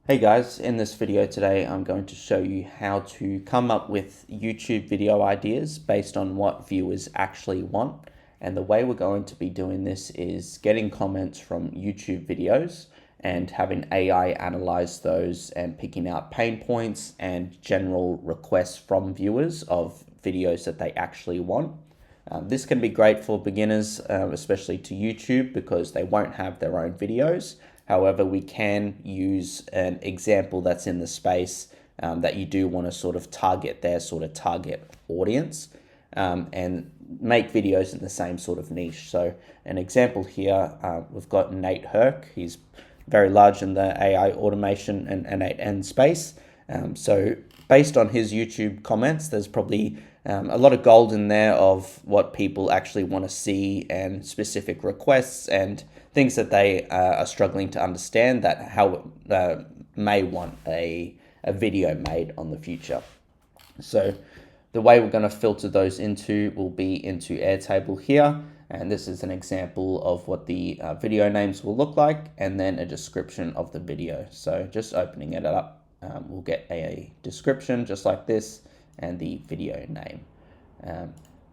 Hey guys, in this video today I'm going to show you how to come up with YouTube video ideas based on what viewers actually want. And the way we're going to be doing this is getting comments from YouTube videos and having AI analyze those and picking out pain points and general requests from viewers of videos that they actually want. This can be great for beginners, especially to YouTube, because they won't have their own videos. However, we can use an example that's in the space that you do want to sort of target their sort of target audience and make videos in the same sort of niche. So an example here, we've got n8n. He's very large in the AI automation and n8n space. So based on his YouTube comments, there's probably a lot of gold in there of what people actually want to see and specific requests and things that they are struggling to understand that how may want a video made on the future. So the way we're going to filter those into will be into Airtable here. And this is an example of what the video names will look like, and then a description of the video. So just opening it up, we'll get a description just like this and the video name.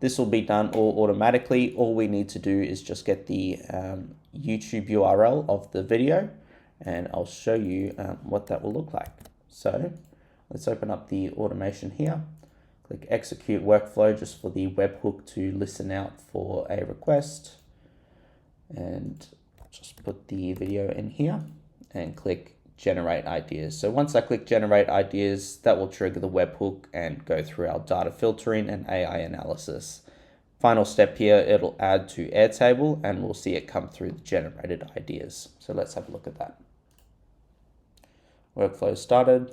This will be done all automatically. All we need to do is just get the YouTube URL of the video, and I'll show you what that will look like. So let's open up the automation here. Click execute workflow just for the webhook to listen out for a request, and just put the video in here and click generate ideas. So once I click generate ideas, that will trigger the webhook and go through our data filtering and AI analysis. Final step here, it'll add to Airtable and we'll see it come through the generated ideas. So let's have a look at that. Workflow started.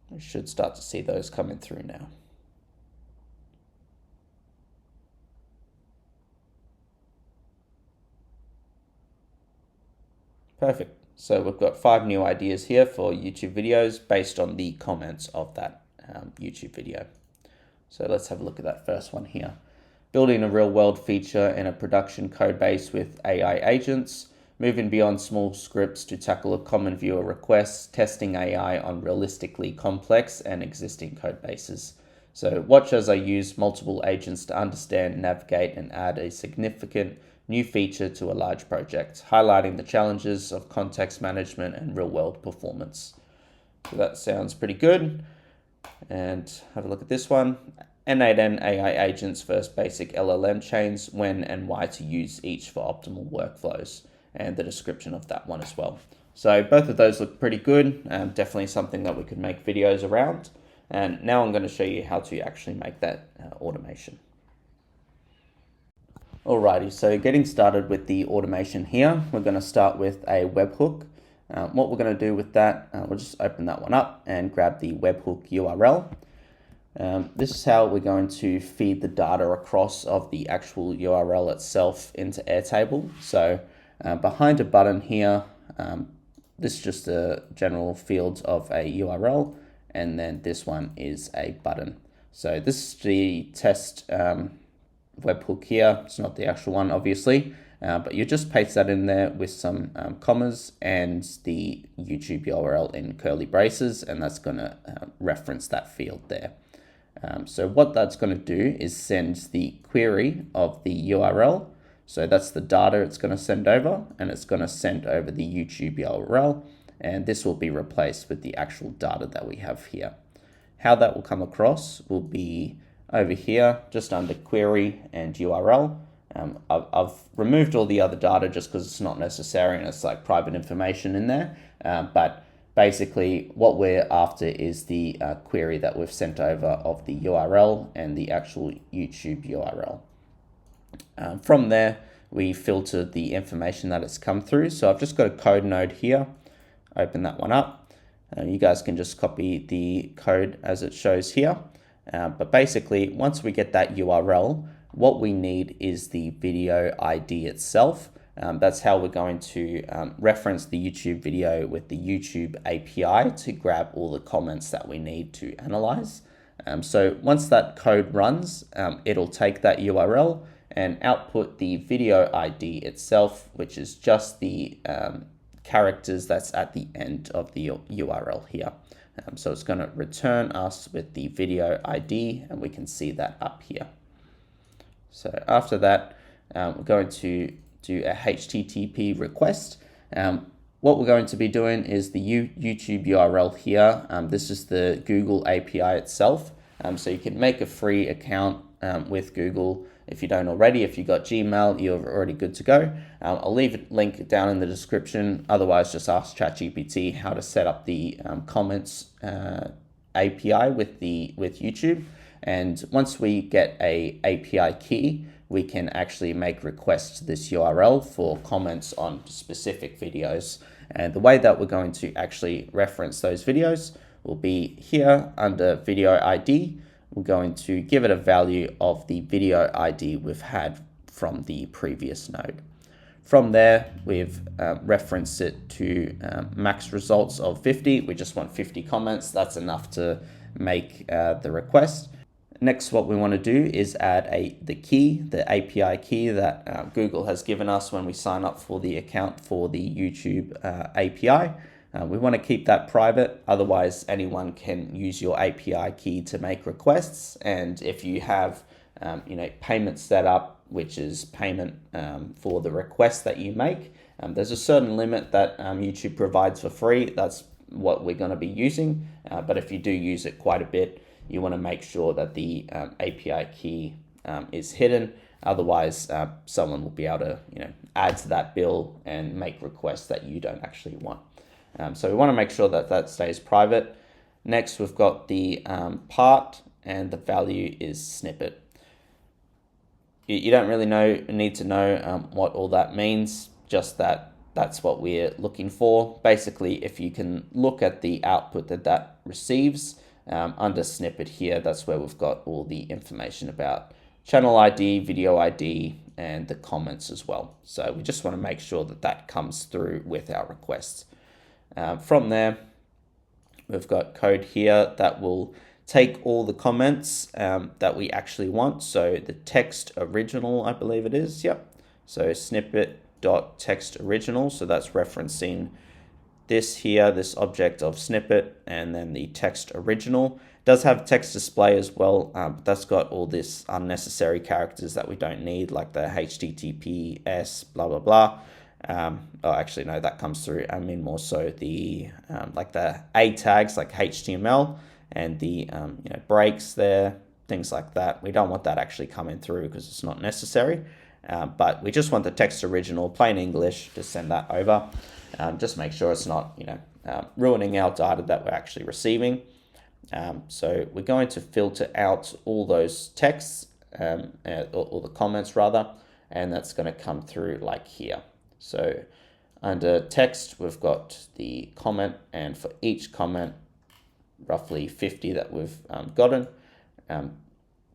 We should start to see those coming through now. Perfect. So we've got 5 new ideas here for YouTube videos based on the comments of that YouTube video. So let's have a look at that first one here. Building a real world feature in a production code base with AI agents, moving beyond small scripts to tackle a common viewer requests, testing AI on realistically complex and existing code bases. So watch as I use multiple agents to understand, navigate, and add a significant new feature to a large project, highlighting the challenges of context management and real-world performance. So that sounds pretty good. And have a look at this one. n8n AI agents versus basic LLM chains, when and why to use each for optimal workflows, and the description of that one as well. So both of those look pretty good. Definitely something that we could make videos around. And now I'm going to show you how to actually make that automation. Alrighty, so getting started with the automation here, we're going to start with a webhook. What we're going to do with that, we'll just open that one up and grab the webhook URL. This is how we're going to feed the data across of the actual URL itself into Airtable. So behind a button here, this is just a general field of a URL, and then this one is a button. So this is the test webhook here. It's not the actual one, obviously, but you just paste that in there with some commas and the YouTube URL in curly braces, and that's going to reference that field there. So what that's going to do is send the query of the URL. So that's the data it's going to send over, and it's going to send over the YouTube URL, and this will be replaced with the actual data that we have here. How that will come across will be over here, just under query and URL. I've removed all the other data just because it's not necessary and it's like private information in there. But basically what we're after is the query that we've sent over of the URL and the actual YouTube URL. From there, we filter the information that it's come through. So I've just got a code node here. Open that one up. You guys can just copy the code as it shows here. But basically, once we get that URL, what we need is the video ID itself. That's how we're going to reference the YouTube video with the YouTube API to grab all the comments that we need to analyze. So once that code runs, it'll take that URL and output the video ID itself, which is just the characters that's at the end of the URL here. So it's going to return us with the video ID, and we can see that up here. So after that, we're going to do a HTTP request. What we're going to be doing is the YouTube URL here. This is the Google API itself. So you can make a free account with Google if you don't already. If you've got Gmail, you're already good to go. I'll leave a link down in the description. Otherwise, just ask ChatGPT how to set up the comments API with YouTube. And once we get a API key, we can actually make requests to this URL for comments on specific videos. And the way that we're going to actually reference those videos will be here under video ID. We're going to give it a value of the video ID we've had from the previous node. From there, we've referenced it to max results of 50. We just want 50 comments. That's enough to make the request. Next, what we want to do is add the key, the API key that Google has given us when we sign up for the account for the YouTube API. We want to keep that private, otherwise anyone can use your API key to make requests. And if you have payment set up, which is payment for the request that you make, there's a certain limit that YouTube provides for free. That's what we're going to be using. But if you do use it quite a bit, you want to make sure that the API key is hidden. Otherwise, someone will be able to add to that bill and make requests that you don't actually want. So we want to make sure that that stays private. Next, we've got the part, and the value is snippet. You don't really need to know what all that means, just that's what we're looking for. Basically, if you can look at the output that receives, under snippet here, that's where we've got all the information about channel ID, video ID, and the comments as well. So we just want to make sure that that comes through with our requests. From there, we've got code here that will take all the comments that we actually want. So the text original, I believe it is. Yep. So snippet.text original. So that's referencing this here, this object of snippet, and then the text original. It does have text display as well, but that's got all this unnecessary characters that we don't need, like the HTTPS, blah, blah, blah. Oh, actually, no, that comes through. I mean more so the like the A tags, like HTML, and the breaks there, things like that. We don't want that actually coming through because it's not necessary. But we just want the text original, plain English, to send that over. Just make sure it's not ruining our data that we're actually receiving. So we're going to filter out all those texts, or the comments rather, and that's going to come through like here. So under text, we've got the comment, and for each comment, roughly 50 that we've gotten,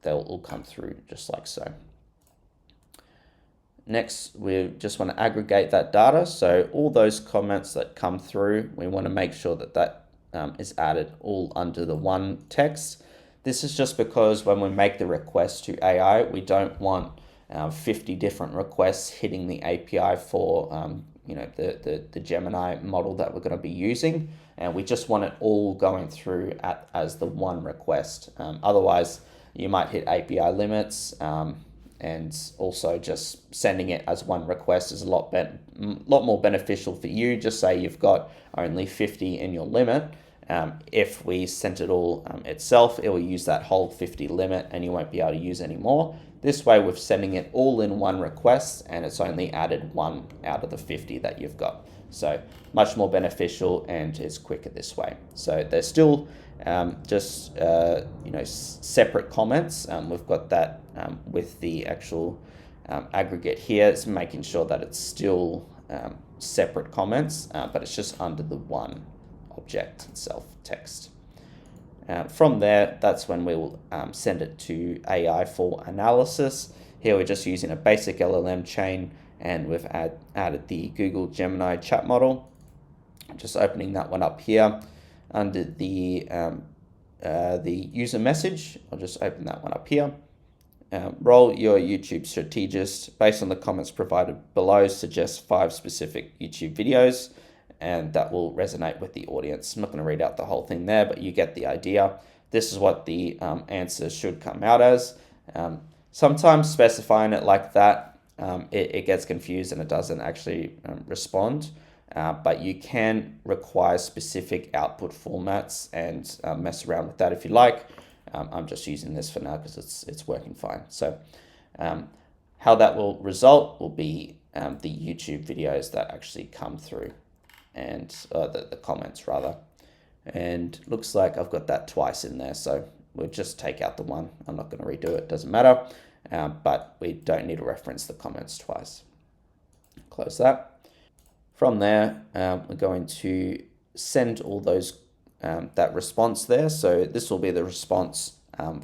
they'll all come through just like so. Next, we just want to aggregate that data. So all those comments that come through, we want to make sure that that is added all under the one text. This is just because when we make the request to AI, we don't want 50 different requests hitting the API for the Gemini model that we're going to be using, and we just want it all going through as the one request. Otherwise, you might hit API limits. And also just sending it as one request is a lot more beneficial for you. Just say you've got only 50 in your limit. If we sent it all itself, it will use that whole 50 limit and you won't be able to use any more. This way we're sending it all in one request and it's only added one out of the 50 that you've got. So much more beneficial and it's quicker this way. So there's still separate comments. We've got that with the actual aggregate here. It's making sure that it's still separate comments, but it's just under the one object itself, text. From there, that's when we'll send it to AI for analysis. Here we're just using a basic LLM chain, and we've added the Google Gemini chat model. Just opening that one up here. Under the user message, I'll just open that one up here. role, your YouTube strategist, based on the comments provided below, suggest 5 specific YouTube videos, and that will resonate with the audience. I'm not going to read out the whole thing there, but you get the idea. This is what the answer should come out as. Sometimes specifying it like that, it gets confused and it doesn't actually respond. But you can require specific output formats and mess around with that if you like. I'm just using this for now because it's working fine. So how that will result will be the YouTube videos that actually come through, and the comments rather. And looks like I've got that twice in there, so we'll just take out the one. I'm not going to redo it, doesn't matter. But we don't need to reference the comments twice. Close that. From there, we're going to send all those that response there. So this will be the response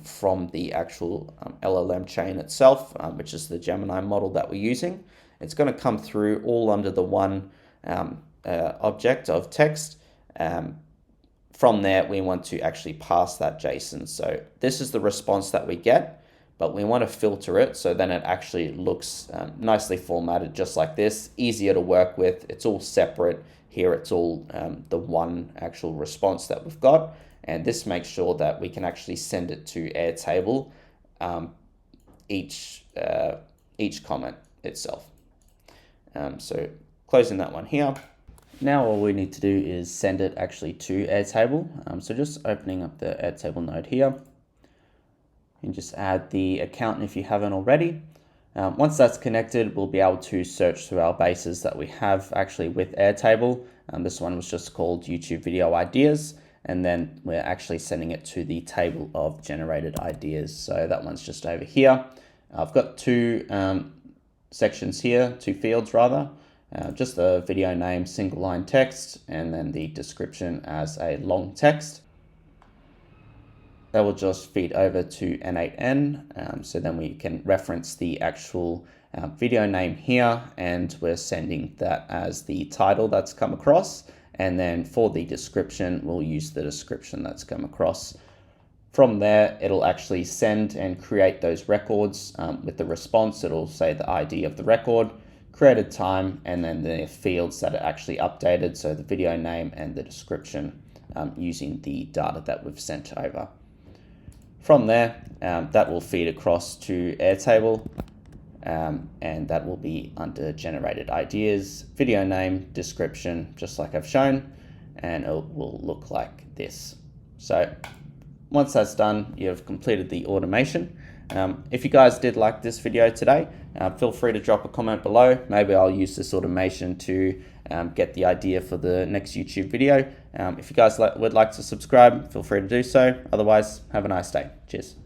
from the actual LLM chain itself, which is the Gemini model that we're using. It's going to come through all under the one object of text. From there, we want to actually pass that JSON. So this is the response that we get, but we want to filter it so then it actually looks nicely formatted just like this, easier to work with. It's all separate. Here it's all the one actual response that we've got, and this makes sure that we can actually send it to Airtable each comment itself. So closing that one here. Now all we need to do is send it actually to Airtable. So just opening up the Airtable node here. You can just add the account if you haven't already. Once that's connected, we'll be able to search through our bases that we have actually with Airtable. This one was just called YouTube Video Ideas, and then we're actually sending it to the table of generated ideas. So that one's just over here. I've got two sections here, two fields rather. Just the video name, single line text, and then the description as a long text. That will just feed over to n8n, so then we can reference the actual video name here, and we're sending that as the title that's come across, and then for the description we'll use the description that's come across. From there it'll actually send and create those records. With the response it'll say the ID of the record, created time, and then the fields that are actually updated, so the video name and the description, using the data that we've sent over. From there, that will feed across to Airtable, and that will be under generated ideas, video name, description, just like I've shown, and it will look like this. So once that's done, you've completed the automation. If you guys did like this video today, feel free to drop a comment below. Maybe I'll use this automation to get the idea for the next YouTube video. If you guys would like to subscribe, feel free to do so. Otherwise, have a nice day. Cheers.